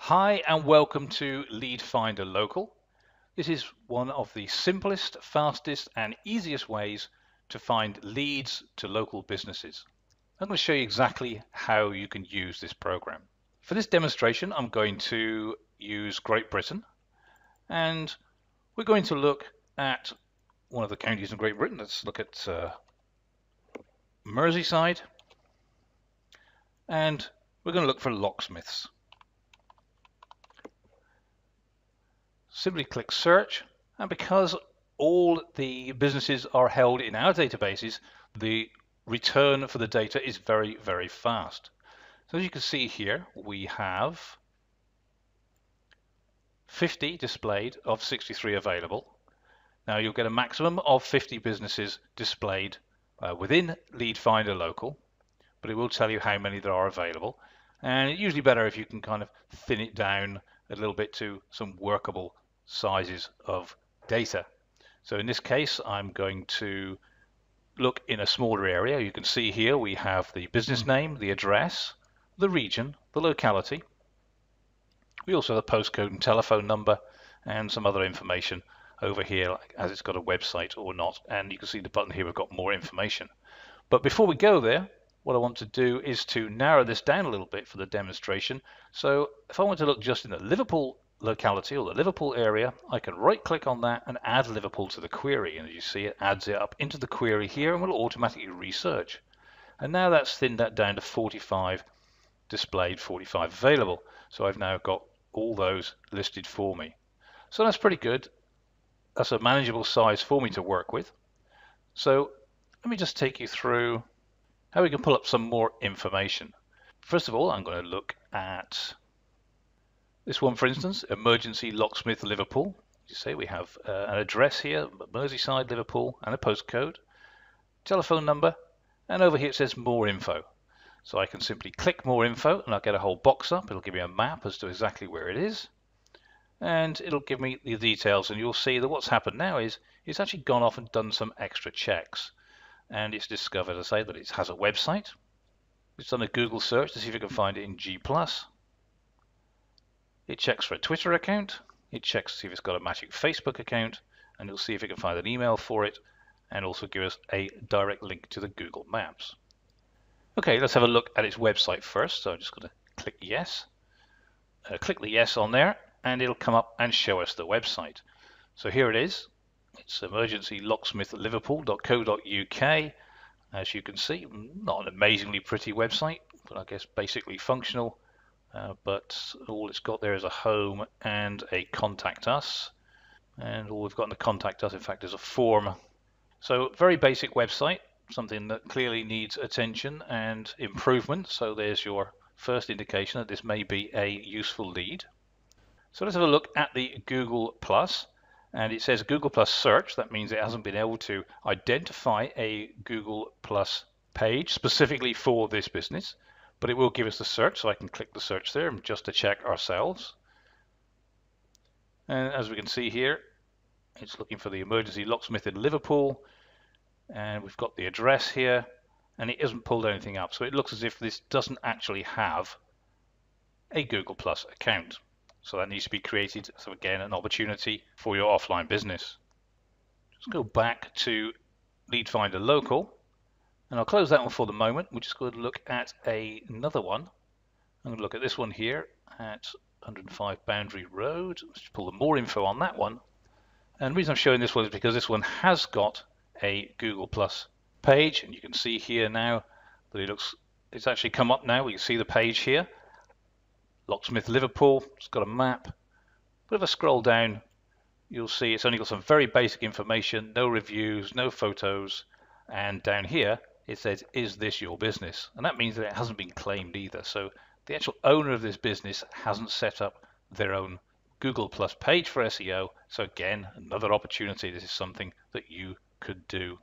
Hi and welcome to Lead Finder Local. This is one of the simplest, fastest and easiest ways to find leads to local businesses. I'm going to show you exactly how you can use this program. For this demonstration, I'm going to use Great Britain, and we're going to look at one of the counties in Great Britain. Let's look at Merseyside, and we're going to look for locksmiths. Simply click search, and because all the businesses are held in our databases, the return for the data is very, very fast. So as you can see here, we have 50 displayed of 63 available. Now you'll get a maximum of 50 businesses displayed within Lead Finder Local, but it will tell you how many there are available. And it's usually better if you can kind of thin it down a little bit to some workable sizes of data. So in this case, I'm going to look in a smaller area. You can see here we have the business name, the address, the region, the locality. We also have the postcode and telephone number and some other information over here, like as it's got a website or not. And you can see the button here, we've got more information. But before we go there, what I want to do is to narrow this down a little bit for the demonstration. So if I want to look just in the Liverpool locality or the Liverpool area, I can right click on that and add Liverpool to the query, and as you see, it adds it up into the query here and will automatically research. And now that's thinned that down to 45 displayed, 45 available. So I've now got all those listed for me. So that's pretty good. That's a manageable size for me to work with. So let me just take you through how we can pull up some more information. First of all, I'm going to look at this one, for instance, Emergency Locksmith Liverpool. You say we have an address here, Merseyside, Liverpool, and a postcode, telephone number, and over here it says more info. So I can simply click more info and I'll get a whole box up. It'll give me a map as to exactly where it is, and it'll give me the details, and you'll see that what's happened now is it's actually gone off and done some extra checks, and it's discovered, as I say, that it has a website. It's done a Google search to see if it can find it in G+. It checks for a Twitter account, it checks to see if it's got a magic Facebook account, and you'll see if it can find an email for it, and also give us a direct link to the Google Maps. Okay, let's have a look at its website first. So I'm just going to click yes. Click the yes on there, and it'll come up and show us the website. So here it is. It's emergencylocksmithliverpool.co.uk. As you can see, not an amazingly pretty website, but I guess basically functional. But all it's got there is a home and a contact us, and all we've got in the contact us, in fact, is a form. So very basic website, something that clearly needs attention and improvement. So there's your first indication that this may be a useful lead. So let's have a look at the Google Plus, and it says Google Plus search. That means it hasn't been able to identify a Google Plus page specifically for this business, but it will give us the search, so I can click the search there just to check ourselves. And as we can see here, it's looking for the emergency locksmith in Liverpool, and we've got the address here, and it hasn't pulled anything up. So it looks as if this doesn't actually have a Google Plus account. So that needs to be created. So again, an opportunity for your offline business. Just go back to Lead Finder Local, and I'll close that one for the moment. We're just going to look at another one. I'm going to look at this one here at 105 Boundary Road. Let's pull the more info on that one. And the reason I'm showing this one is because this one has got a Google Plus page, and you can see here now that it's actually come up now. We can see the page here. Locksmith Liverpool, it's got a map. But if I scroll down, you'll see it's only got some very basic information, no reviews, no photos, and down here it says, is this your business? And that means that it hasn't been claimed either. So the actual owner of this business hasn't set up their own Google Plus page for SEO. So again, another opportunity. This is something that you could do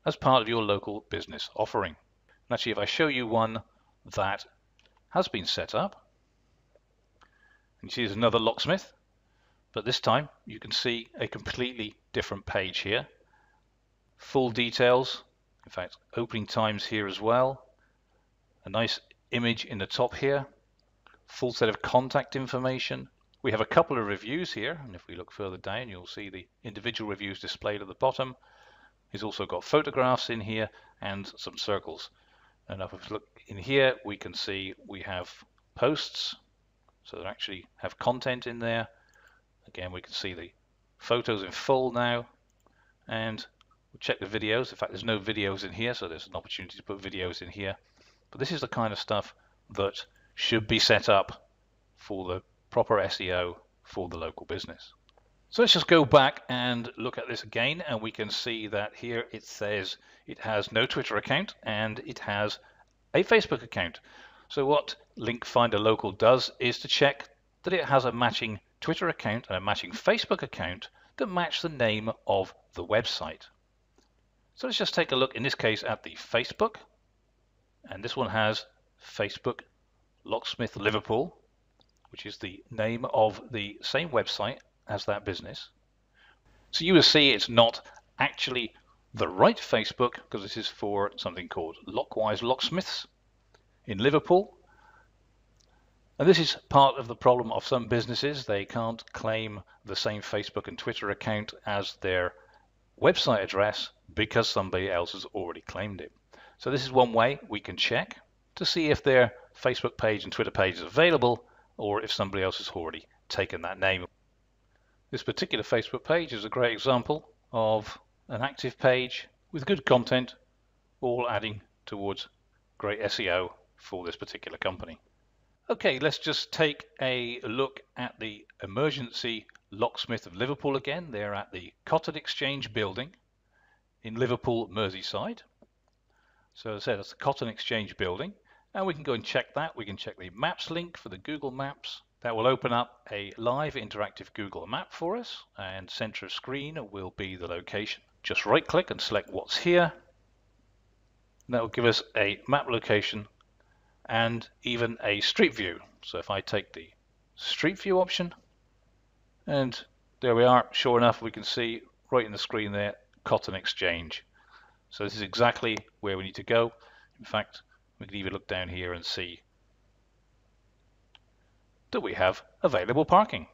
as part of your local business offering. And actually, if I show you one that has been set up, you see there's another locksmith, but this time you can see a completely different page here. Full details, in fact, opening times here as well. A nice image in the top here. full set of contact information. We have a couple of reviews here, and if we look further down, you'll see the individual reviews displayed at the bottom. It's also got photographs in here and some circles. And if we look in here, we can see we have posts, so they actually have content in there. Again, we can see the photos in full now, and we'll check the videos. In fact, there's no videos in here, so there's an opportunity to put videos in here. But this is the kind of stuff that should be set up for the proper SEO for the local business. So let's just go back and look at this again, and we can see that here it says it has no Twitter account and it has a Facebook account. So what Link Finder Local does is to check that it has a matching Twitter account and a matching Facebook account that match the name of the website. So let's just take a look in this case at the Facebook, and this one has Facebook Locksmith Liverpool, which is the name of the same website as that business. So you will see it's not actually the right Facebook, because this is for something called Lockwise Locksmiths in Liverpool. And this is part of the problem of some businesses. They can't claim the same Facebook and Twitter account as their website address because somebody else has already claimed it. So this is one way we can check to see if their Facebook page and Twitter page is available, or if somebody else has already taken that name. This particular Facebook page is a great example of an active page with good content, all adding towards great SEO for this particular company. Okay, let's just take a look at the Emergency Locksmith of Liverpool again. They're at the Cotton Exchange building in Liverpool, Merseyside. So as I said, that's the Cotton Exchange building, and we can go and check that. We can check the maps link for the Google Maps. That will open up a live interactive Google map for us, and center of screen will be the location. Just right click and select what's here. That will give us a map location and even a street view. So if I take the street view option, and there we are, sure enough we can see right in the screen there Cotton Exchange. So this is exactly where we need to go. In fact, we can even look down here and see that we have available parking.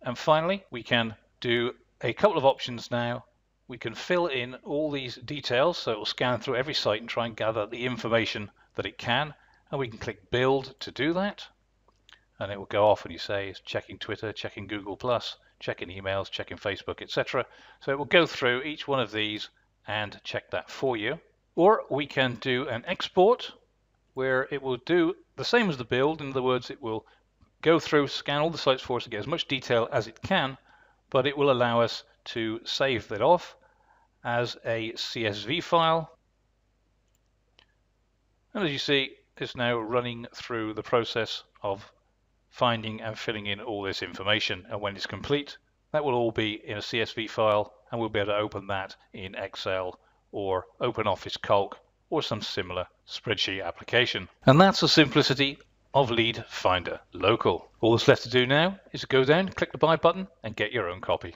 And finally, we can do a couple of options now. We can fill in all these details, so it will scan through every site and try and gather the information that it can, and we can click build to do that, and it will go off and you say it's checking Twitter, checking Google+, checking emails, checking Facebook, etc. So it will go through each one of these and check that for you. Or we can do an export where it will do the same as the build. In other words, it will go through, scan all the sites for us to get as much detail as it can, but it will allow us to save that off as a CSV file. And as you see, it's now running through the process of finding and filling in all this information, and when it's complete, that will all be in a CSV file, and we'll be able to open that in Excel or OpenOffice Calc or some similar spreadsheet application. And that's the simplicity of Lead Finder Local. All that's left to do now is to go down, click the buy button, and get your own copy.